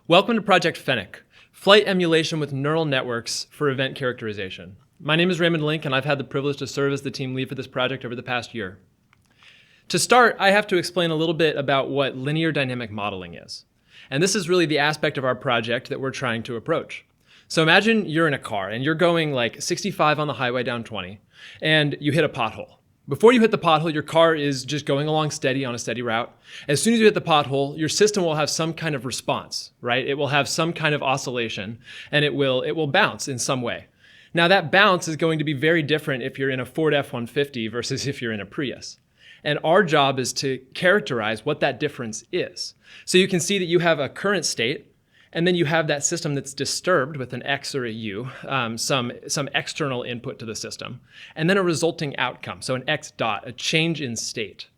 Welcome to Project Fennec, flight emulation with neural networks for event characterization. My name is Raymond Link, and I've had the privilege to serve as the team lead for this project over the past year. To start, I have to explain a little bit about what linear dynamic modeling is. And this is really the aspect of our project that we're trying to approach. So imagine you're in a car and you're going like 65 on the highway down 20, and you hit a pothole. Before you hit the pothole, your car is just going along steady on a steady route. As soon as you hit the pothole, your system will have some kind of response, right? It will have some kind of oscillation, and it will bounce in some way. Now that bounce is going to be very different if you're in a Ford F-150 versus if you're in a Prius. And our job is to characterize what that difference is. So you can see that you have a current state, and then you have that system that's disturbed with an X or a U, some external input to the system, and then a resulting outcome, so an X dot, a change in state.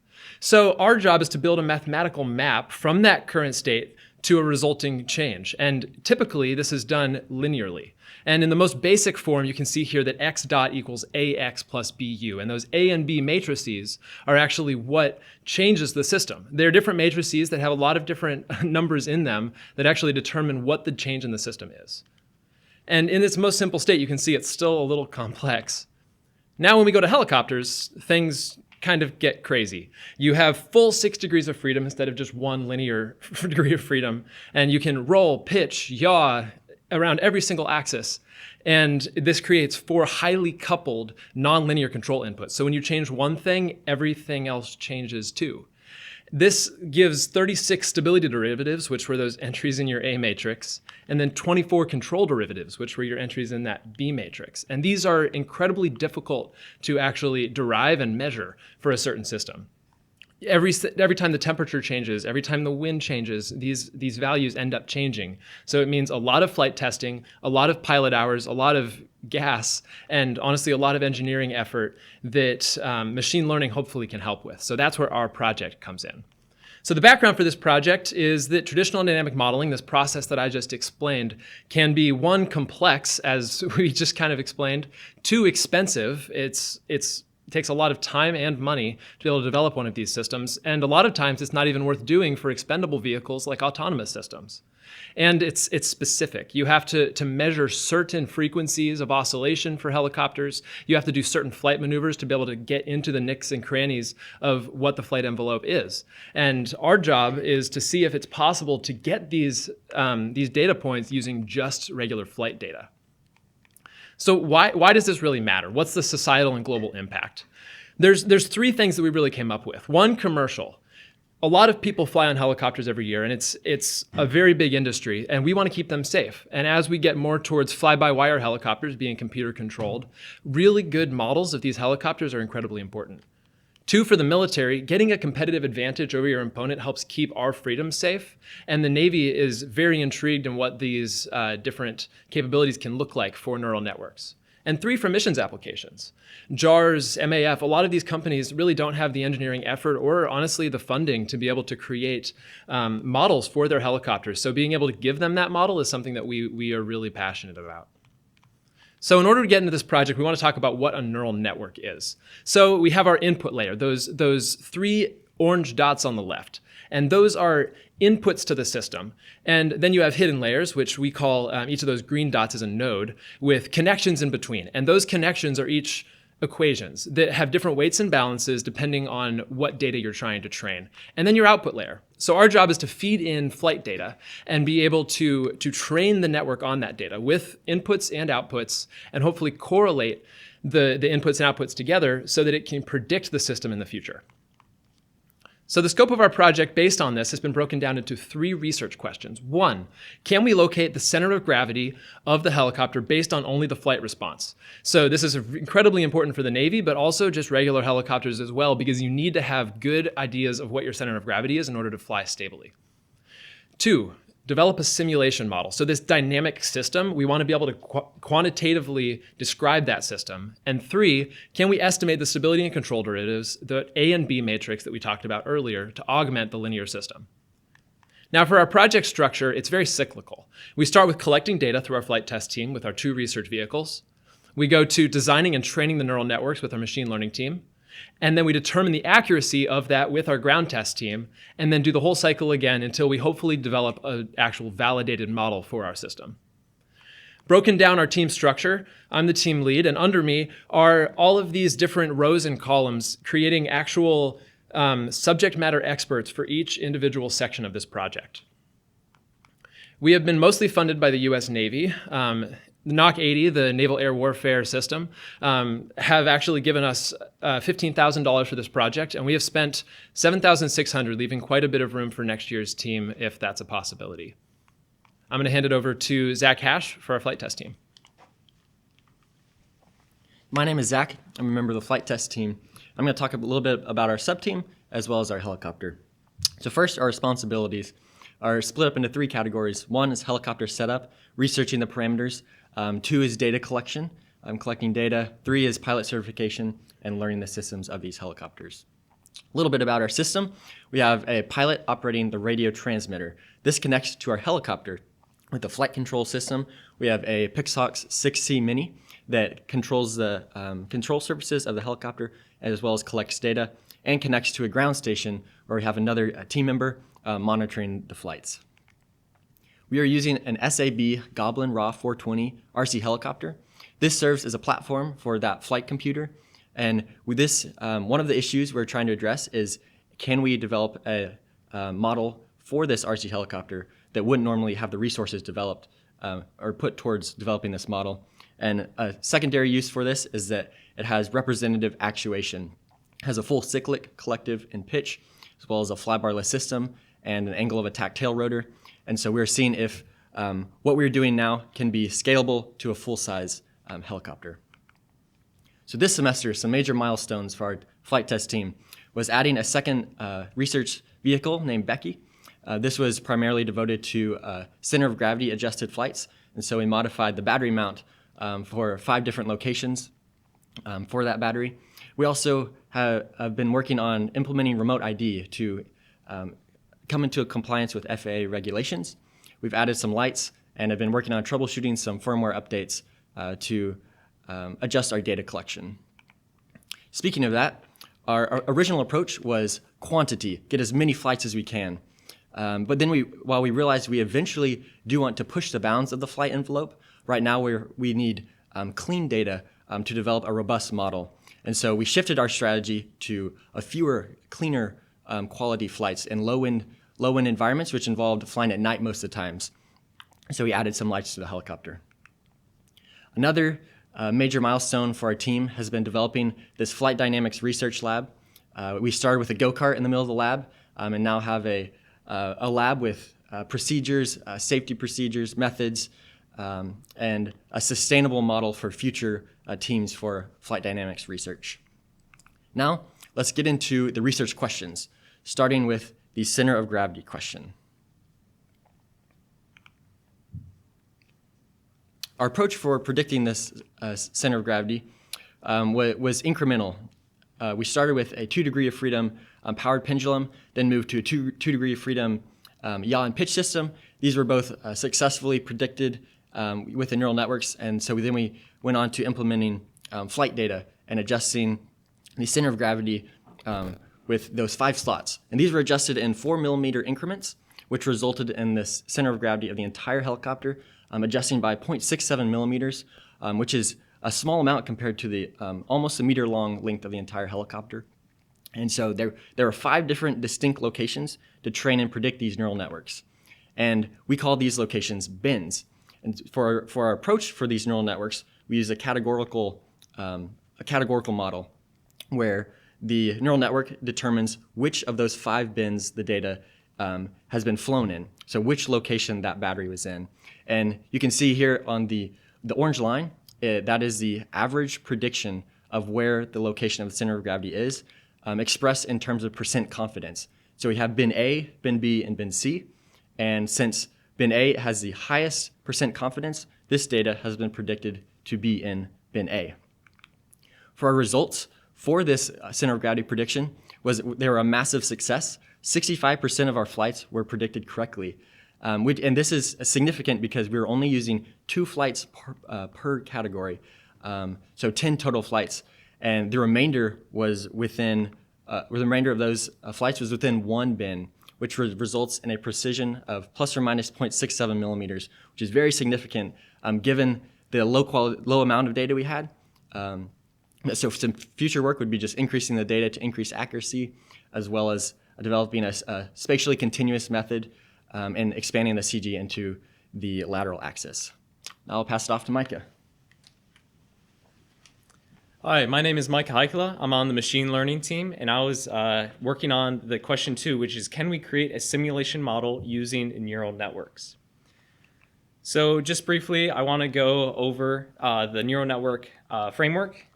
So our job is to build a mathematical map from that current state to a resulting change. And typically, this is done linearly. And in the most basic form, you can see here that X dot equals AX plus BU. And those A and B matrices are actually what changes the system. They're different matrices that have a lot of different numbers in them that actually determine what the change in the system is. And in its most simple state, you can see it's still a little complex. Now, when we go to helicopters, things kind of get crazy. You have full 6 degrees of freedom instead of just one linear degree of freedom. And you can roll, pitch, yaw around every single axis. And this creates 4 highly coupled nonlinear control inputs. So when you change one thing, everything else changes too. This gives 36 stability derivatives, which were those entries in your A matrix, and then 24 control derivatives, which were your entries in that B matrix. And these are incredibly difficult to actually derive and measure for a certain system. Every time the temperature changes, every time the wind changes, these values end up changing. So it means a lot of flight testing, a lot of pilot hours, a lot of gas, and honestly, a lot of engineering effort that machine learning hopefully can help with. So that's where our project comes in. So the background for this project is that traditional dynamic modeling, this process that I just explained, can be 1, complex, as we just kind of explained, 2, expensive. It takes a lot of time and money to be able to develop one of these systems. And a lot of times it's not even worth doing for expendable vehicles like autonomous systems. And it's specific. You have to measure certain frequencies of oscillation for helicopters. You have to do certain flight maneuvers to be able to get into the nicks and crannies of what the flight envelope is. And our job is to see if it's possible to get these data points using just regular flight data. So why does this really matter? What's the societal and global impact? There's 3 things that we really came up with. 1, commercial. A lot of people fly on helicopters every year, and it's a very big industry, and we want to keep them safe. And as we get more towards fly-by-wire helicopters being computer controlled, really good models of these helicopters are incredibly important. 2, for the military, getting a competitive advantage over your opponent helps keep our freedom safe. And the Navy is very intrigued in what these different capabilities can look like for neural networks. And 3, for missions applications. JARS, MAF, a lot of these companies really don't have the engineering effort or honestly the funding to be able to create models for their helicopters. So being able to give them that model is something that we are really passionate about. So in order to get into this project, we want to talk about what a neural network is. So we have our input layer, those 3 orange dots on the left. And those are inputs to the system. And then you have hidden layers, which we call each of those green dots as a node, with connections in between. And those connections are each equations that have different weights and balances depending on what data you're trying to train. And then your output layer. So our job is to feed in flight data and be able to train the network on that data with inputs and outputs, and hopefully correlate the inputs and outputs together so that it can predict the system in the future. So the scope of our project based on this has been broken down into 3 research questions. 1, can we locate the center of gravity of the helicopter based on only the flight response? So this is incredibly important for the Navy, but also just regular helicopters as well, because you need to have good ideas of what your center of gravity is in order to fly stably. 2, develop a simulation model. So this dynamic system, we want to be able to quantitatively describe that system. And 3, can we estimate the stability and control derivatives, the A and B matrix that we talked about earlier, to augment the linear system? Now for our project structure, it's very cyclical. We start with collecting data through our flight test team with our 2 research vehicles. We go to designing and training the neural networks with our machine learning team. And then we determine the accuracy of that with our ground test team, and then do the whole cycle again until we hopefully develop an actual validated model for our system. Broken down our team structure, I'm the team lead, and under me are all of these different rows and columns creating actual subject matter experts for each individual section of this project. We have been mostly funded by the US Navy. The NOC-80, the Naval Air Warfare System, have actually given us $15,000 for this project, and we have spent $7,600, leaving quite a bit of room for next year's team if that's a possibility. I'm going to hand it over to Zach Hash for our flight test team. My name is Zach. I'm a member of the flight test team. I'm going to talk a little bit about our sub-team as well as our helicopter. So first, our responsibilities are split up into 3 categories. 1 is helicopter setup, researching the parameters. 2 is data collection, collecting data. 3 is pilot certification and learning the systems of these helicopters. A little bit about our system. We have a pilot operating the radio transmitter. This connects to our helicopter with the flight control system. We have a Pixhawk 6C Mini that controls the control surfaces of the helicopter as well as collects data, and connects to a ground station where we have another team member monitoring the flights. We are using an SAB Goblin RAW 420 RC helicopter. This serves as a platform for that flight computer. And with this, one of the issues we're trying to address is, can we develop a model for this RC helicopter that wouldn't normally have the resources developed or put towards developing this model. And a secondary use for this is that it has representative actuation. It has a full cyclic, collective, and pitch, as well as a flybarless system and an angle of attack tail rotor. And so we're seeing if what we're doing now can be scalable to a full-size helicopter. So this semester, some major milestones for our flight test team was adding a second research vehicle named Becky. This was primarily devoted to center of gravity adjusted flights. And so we modified the battery mount for 5 different locations for that battery. We also have been working on implementing remote ID to come into compliance with FAA regulations. We've added some lights and have been working on troubleshooting some firmware updates to adjust our data collection. Speaking of that, our original approach was quantity, get as many flights as we can. But then while we realized we eventually do want to push the bounds of the flight envelope, right now we need clean data to develop a robust model. And so we shifted our strategy to a fewer, cleaner quality flights in low-wind environments, which involved flying at night most of the times. So we added some lights to the helicopter. Another major milestone for our team has been developing this flight dynamics research lab. We started with a go-kart in the middle of the lab and now have a lab with procedures, safety procedures, methods, and a sustainable model for future teams for flight dynamics research. Now, let's get into the research questions, starting with the center of gravity question. Our approach for predicting this center of gravity was incremental. We started with a 2 degree of freedom powered pendulum, then moved to a 2 degree of freedom yaw and pitch system. These were both successfully predicted with the neural networks, and so we went on to implementing flight data and adjusting the center of gravity with those 5 slots. And these were adjusted in 4 millimeter increments, which resulted in this center of gravity of the entire helicopter adjusting by 0.67 millimeters, which is a small amount compared to the almost a meter long length of the entire helicopter. And so there are 5 different distinct locations to train and predict these neural networks. And we call these locations bins. And for our approach for these neural networks, we use a categorical model where the neural network determines which of those 5 bins the data has been flown in, so which location that battery was in. And you can see here on the orange line, that is the average prediction of where the location of the center of gravity is, expressed in terms of percent confidence. So we have bin A, bin B, and bin C. And since bin A has the highest percent confidence, this data has been predicted to be in bin A. For our results for this center of gravity prediction, they were a massive success. 65% of our flights were predicted correctly. And this is significant because we were only using 2 flights per category, so 10 total flights. and the remainder of those flights was within one bin, which results in a precision of plus or minus 0.67 millimeters, which is very significant given the low amount of data we had. So some future work would be just increasing the data to increase accuracy, as well as developing a spatially continuous method and expanding the CG into the lateral axis. Now I'll pass it off to Micah. Hi, my name is Mike Heikela. I'm on the machine learning team, and I was working on the question 2, which is, can we create a simulation model using neural networks? So just briefly, I want to go over the neural network framework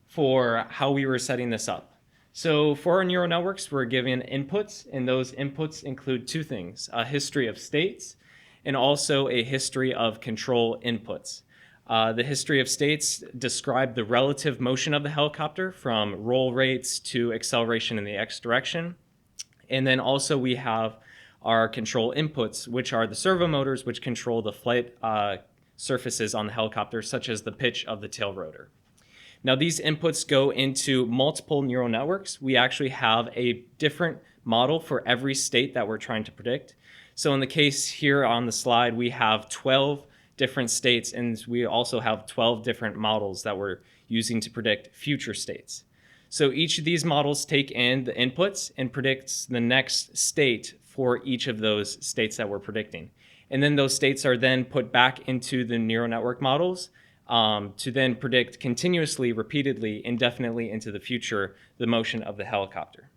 for how we were setting this up. So for our neural networks, we're given inputs, and those inputs include 2 things, a history of states and also a history of control inputs. The history of states describe the relative motion of the helicopter from roll rates to acceleration in the X direction. And then also we have our control inputs, which are the servo motors, which control the flight surfaces on the helicopter, such as the pitch of the tail rotor. Now these inputs go into multiple neural networks. We actually have a different model for every state that we're trying to predict. So in the case here on the slide, we have 12 different states, and we also have 12 different models that we're using to predict future states. So each of these models take in the inputs and predicts the next state for each of those states that we're predicting. And then those states are then put back into the neural network models to then predict continuously, repeatedly, indefinitely into the future, the motion of the helicopter.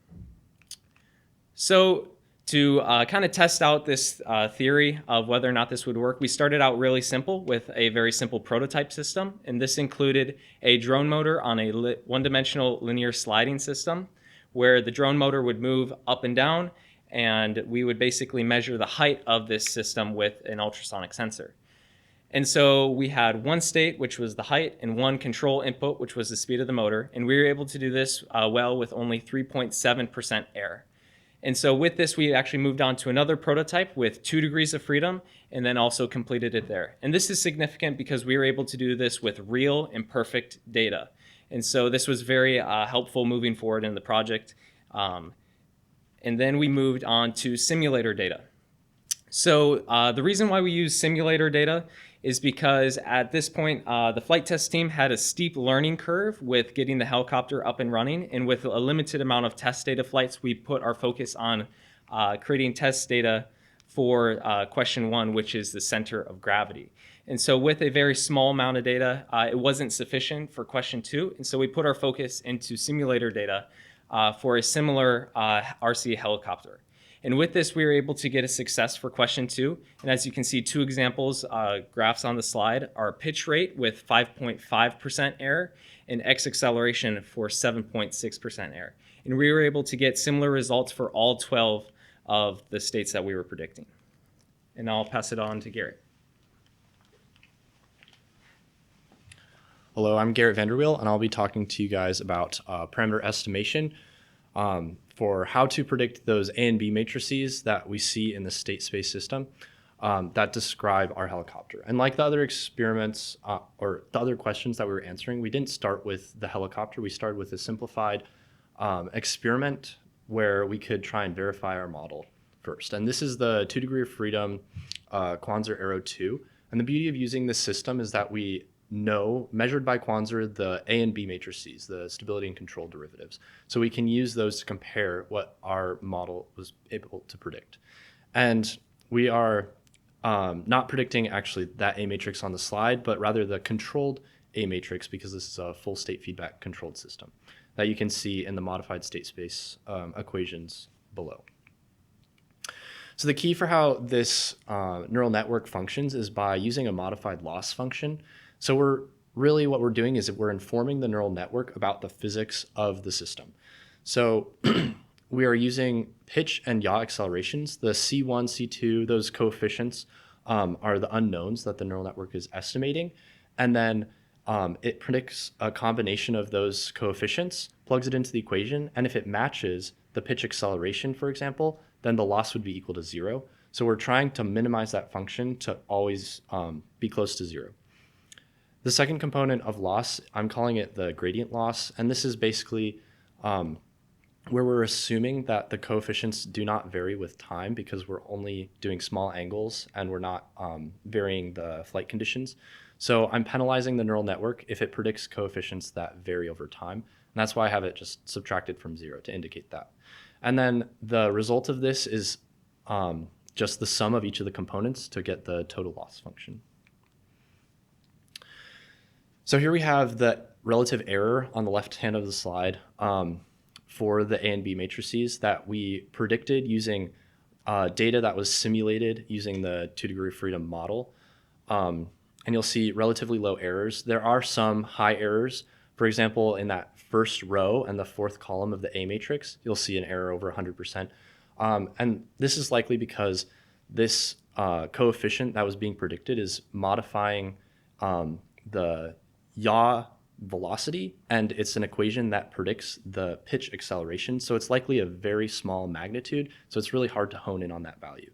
So to kind of test out this theory of whether or not this would work, we started out really simple with a very simple prototype system. And this included a drone motor on a one-dimensional linear sliding system where the drone motor would move up and down, and we would basically measure the height of this system with an ultrasonic sensor. And so we had one state, which was the height, and one control input, which was the speed of the motor. And we were able to do this well with only 3.7% error. And so with this, we actually moved on to another prototype with 2 degrees of freedom, and then also completed it there. And this is significant because we were able to do this with real and perfect data. And so this was very helpful moving forward in the project. And then we moved on to simulator data. So the reason why we use simulator data is because at this point, the flight test team had a steep learning curve with getting the helicopter up and running. And with a limited amount of test data flights, we put our focus on creating test data for question 1, which is the center of gravity. And so with a very small amount of data, it wasn't sufficient for question 2. And so we put our focus into simulator data for a similar RC helicopter. And with this, we were able to get a success for question 2. And as you can see, 2 examples, graphs on the slide, are pitch rate with 5.5% error and X acceleration for 7.6% error. And we were able to get similar results for all 12 of the states that we were predicting. And I'll pass it on to Garrett. Hello, I'm Garrett Vanderweel, and I'll be talking to you guys about parameter estimation for how to predict those A and B matrices that we see in the state space system that describe our helicopter. And like the other experiments or the other questions that we were answering, we didn't start with the helicopter. We started with a simplified experiment where we could try and verify our model first. And this is the 2 degree of freedom Quanser Aero 2. And the beauty of using this system is that we know, measured by Quanser, the A and B matrices, the stability and control derivatives. So we can use those to compare what our model was able to predict. And we are not predicting actually that A matrix on the slide, but rather the controlled A matrix, because this is a full state feedback controlled system that you can see in the modified state space equations below. So the key for how this neural network functions is by using a modified loss function. So what we're doing is we're informing the neural network about the physics of the system. So we are using pitch and yaw accelerations. The C1, C2, those coefficients are the unknowns that the neural network is estimating. And then it predicts a combination of those coefficients, plugs it into the equation, and if it matches the pitch acceleration, for example, then the loss would be equal to 0. So we're trying to minimize that function to always be close to 0. The second component of loss, I'm calling it the gradient loss, and this is basically where we're assuming that the coefficients do not vary with time because we're only doing small angles and we're not varying the flight conditions. So I'm penalizing the neural network if it predicts coefficients that vary over time. And that's why I have it just subtracted from 0 to indicate that. And then the result of this is just the sum of each of the components to get the total loss function. So here we have the relative error on the left hand of the slide for the A and B matrices that we predicted using data that was simulated using the 2-degree freedom model. And you'll see relatively low errors. There are some high errors. For example, in that first row and the fourth column of the A matrix, you'll see an error over 100%. And this is likely because this coefficient that was being predicted is modifying the yaw velocity, and it's an equation that predicts the pitch acceleration. So it's likely a very small magnitude, so it's really hard to hone in on that value.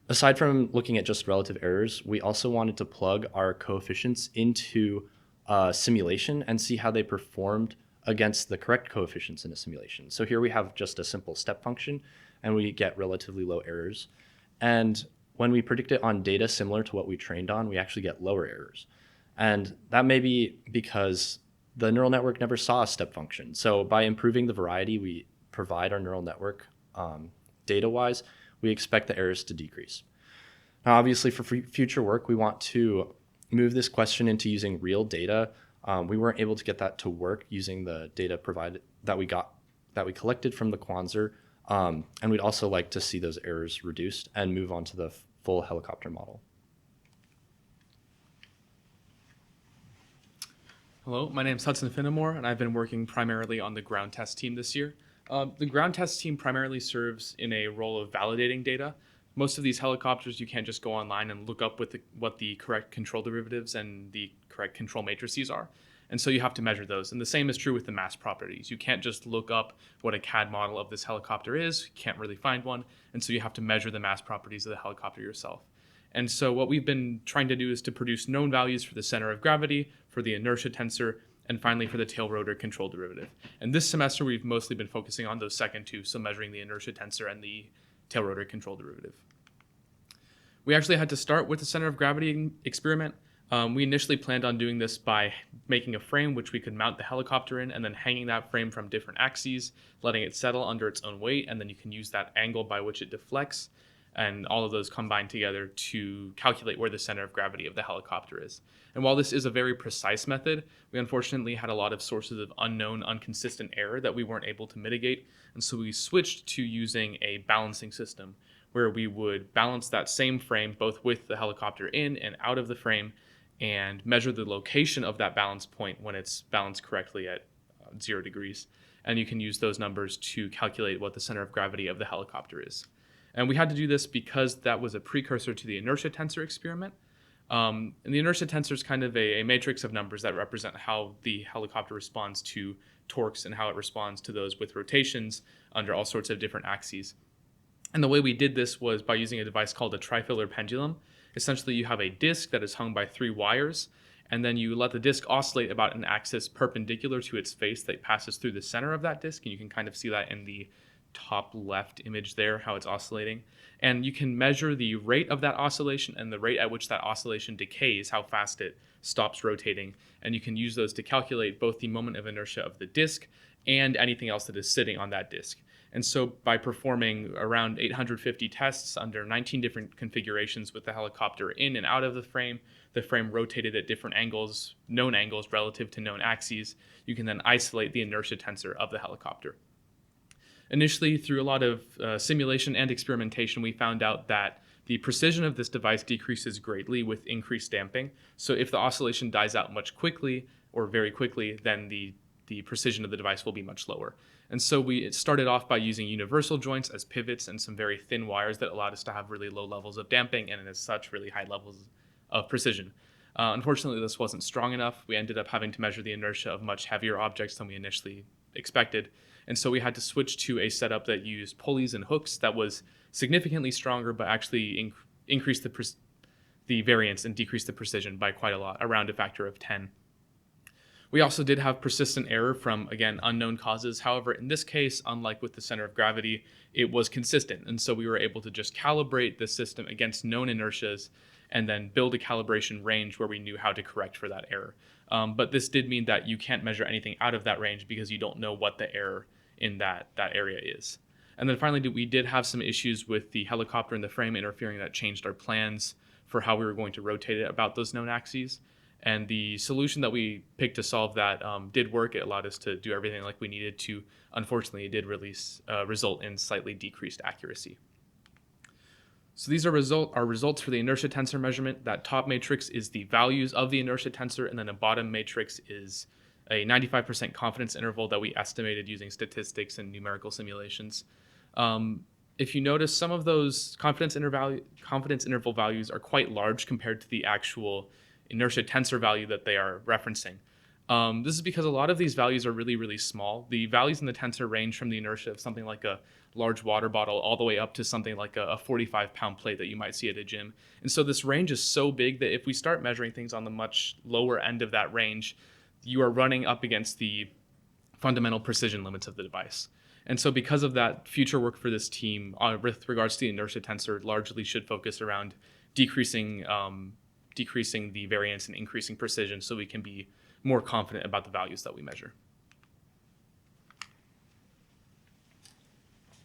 Aside from looking at just relative errors, we also wanted to plug our coefficients into a simulation and see how they performed against the correct coefficients in a simulation. So here we have just a simple step function, and we get relatively low errors. And when we predict it on data similar to what we trained on, we actually get lower errors. And that may be because the neural network never saw a step function. So by improving the variety we provide our neural network data-wise, we expect the errors to decrease. Now, obviously, for future work, we want to move this question into using real data. We weren't able to get that to work using the data provided that we collected from the Quanser. And we'd also like to see those errors reduced and move on to the full helicopter model. Hello, my name is Hudson Finnemore, and I've been working primarily on the ground test team this year. The ground test team primarily serves in a role of validating data. Most of these helicopters, you can't just go online and look up what the correct control derivatives and the correct control matrices are. And so you have to measure those. And the same is true with the mass properties. You can't just look up what a CAD model of this helicopter is. You can't really find one. And so you have to measure the mass properties of the helicopter yourself. And so what we've been trying to do is to produce known values for the center of gravity, for the inertia tensor, and finally for the tail rotor control derivative. And this semester, we've mostly been focusing on those second two, so measuring the inertia tensor and the tail rotor control derivative. We actually had to start with the center of gravity experiment. We initially planned on doing this by making a frame which we could mount the helicopter in and then hanging that frame from different axes, letting it settle under its own weight, and then you can use that angle by which it deflects. And all of those combine together to calculate where the center of gravity of the helicopter is. And while this is a very precise method, we unfortunately had a lot of sources of unknown, inconsistent error that we weren't able to mitigate. And so we switched to using a balancing system where we would balance that same frame both with the helicopter in and out of the frame and measure the location of that balance point when it's balanced correctly at 0 degrees. And you can use those numbers to calculate what the center of gravity of the helicopter is. And we had to do this because that was a precursor to the inertia tensor experiment. And the inertia tensor is kind of a matrix of numbers that represent how the helicopter responds to torques and how it responds to those with rotations under all sorts of different axes. And the way we did this was by using a device called a trifilar pendulum. Essentially, you have a disc that is hung by 3 wires, and then you let the disc oscillate about an axis perpendicular to its face that passes through the center of that disc, and you can kind of see that in the top left image there, how it's oscillating. And you can measure the rate of that oscillation and the rate at which that oscillation decays, how fast it stops rotating. And you can use those to calculate both the moment of inertia of the disc and anything else that is sitting on that disc. And so by performing around 850 tests under 19 different configurations with the helicopter in and out of the frame rotated at different angles, known angles relative to known axes, you can then isolate the inertia tensor of the helicopter. Initially, through a lot of simulation and experimentation, we found out that the precision of this device decreases greatly with increased damping. So if the oscillation dies out much quickly or very quickly, then the precision of the device will be much lower. And so we started off by using universal joints as pivots and some very thin wires that allowed us to have really low levels of damping and as such really high levels of precision. Unfortunately, this wasn't strong enough. We ended up having to measure the inertia of much heavier objects than we initially expected. And so we had to switch to a setup that used pulleys and hooks that was significantly stronger, but actually increased the variance and decrease the precision by quite a lot, around a factor of 10. We also did have persistent error from, again, unknown causes. However, in this case, unlike with the center of gravity, it was consistent. And so we were able to just calibrate the system against known inertias and then build a calibration range where we knew how to correct for that error. But this did mean that you can't measure anything out of that range because you don't know what the error in that area is. And then finally, we did have some issues with the helicopter and the frame interfering that changed our plans for how we were going to rotate it about those known axes. And the solution that we picked to solve that did work. It allowed us to do everything like we needed to. Unfortunately, it did result in slightly decreased accuracy. So these are our results for the inertia tensor measurement. That top matrix is the values of the inertia tensor, and then the bottom matrix is a 95% confidence interval that we estimated using statistics and numerical simulations. If you notice, some of those confidence interval values are quite large compared to the actual inertia tensor value that they are referencing. This is because a lot of these values are really, really small. The values in the tensor range from the inertia of something like a large water bottle all the way up to something like a 45-pound plate that you might see at a gym. And so this range is so big that if we start measuring things on the much lower end of that range, you are running up against the fundamental precision limits of the device. And so because of that, future work for this team with regards to the inertia tensor largely should focus around decreasing the variance and increasing precision so we can be more confident about the values that we measure.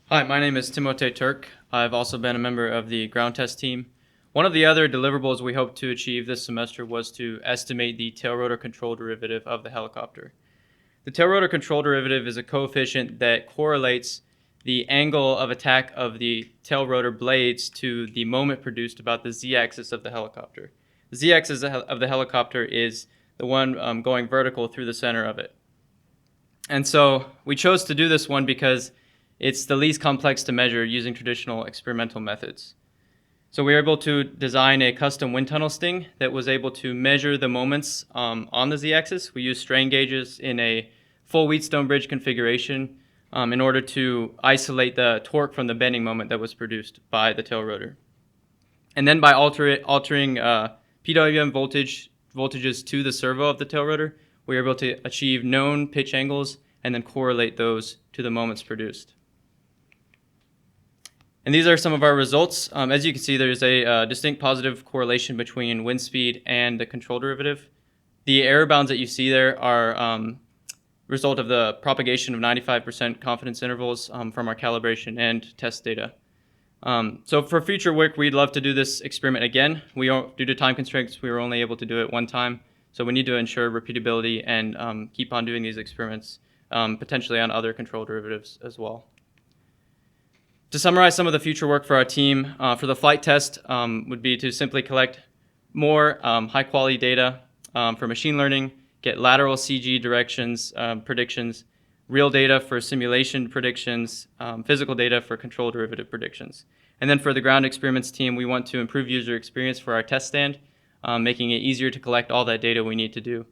Hi, my name is Timote Turk. I've also been a member of the ground test team. One of the other deliverables we hope to achieve this semester was to estimate the tail rotor control derivative of the helicopter. The tail rotor control derivative is a coefficient that correlates the angle of attack of the tail rotor blades to the moment produced about the z-axis of the helicopter. The z-axis of the helicopter is the one going vertical through the center of it. And so we chose to do this one because it's the least complex to measure using traditional experimental methods. So we were able to design a custom wind tunnel sting that was able to measure the moments on the z-axis. We used strain gauges in a full Wheatstone bridge configuration in order to isolate the torque from the bending moment that was produced by the tail rotor. And then by altering PWM voltages to the servo of the tail rotor, we were able to achieve known pitch angles and then correlate those to the moments produced. And these are some of our results. As you can see, there's a distinct positive correlation between wind speed and the control derivative. The error bounds that you see there are result of the propagation of 95% confidence intervals from our calibration and test data. So for future work, we'd love to do this experiment again. Due to time constraints, we were only able to do it one time. So we need to ensure repeatability and keep on doing these experiments, potentially on other control derivatives as well. To summarize some of the future work for our team, for the flight test would be to simply collect more high-quality data for machine learning, get lateral CG directions, predictions, real data for simulation predictions, physical data for control derivative predictions. And then for the ground experiments team, we want to improve user experience for our test stand, making it easier to collect all that data we need to do.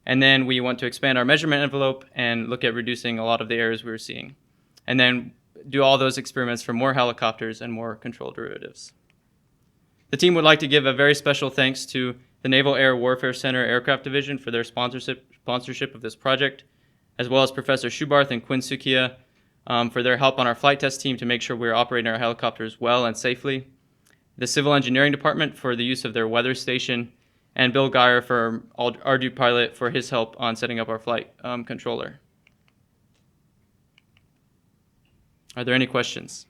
And then we want to expand our measurement envelope and look at reducing a lot of the errors we were seeing. And then do all those experiments for more helicopters and more control derivatives. The team would like to give a very special thanks to the Naval Air Warfare Center Aircraft Division for their sponsorship of this project, as well as Professor Schubarth and Quinn Sukia for their help on our flight test team to make sure we're operating our helicopters well and safely, the Civil Engineering Department for the use of their weather station, and Bill Geyer for Ardu Pilot for his help on setting up our flight controller. Are there any questions?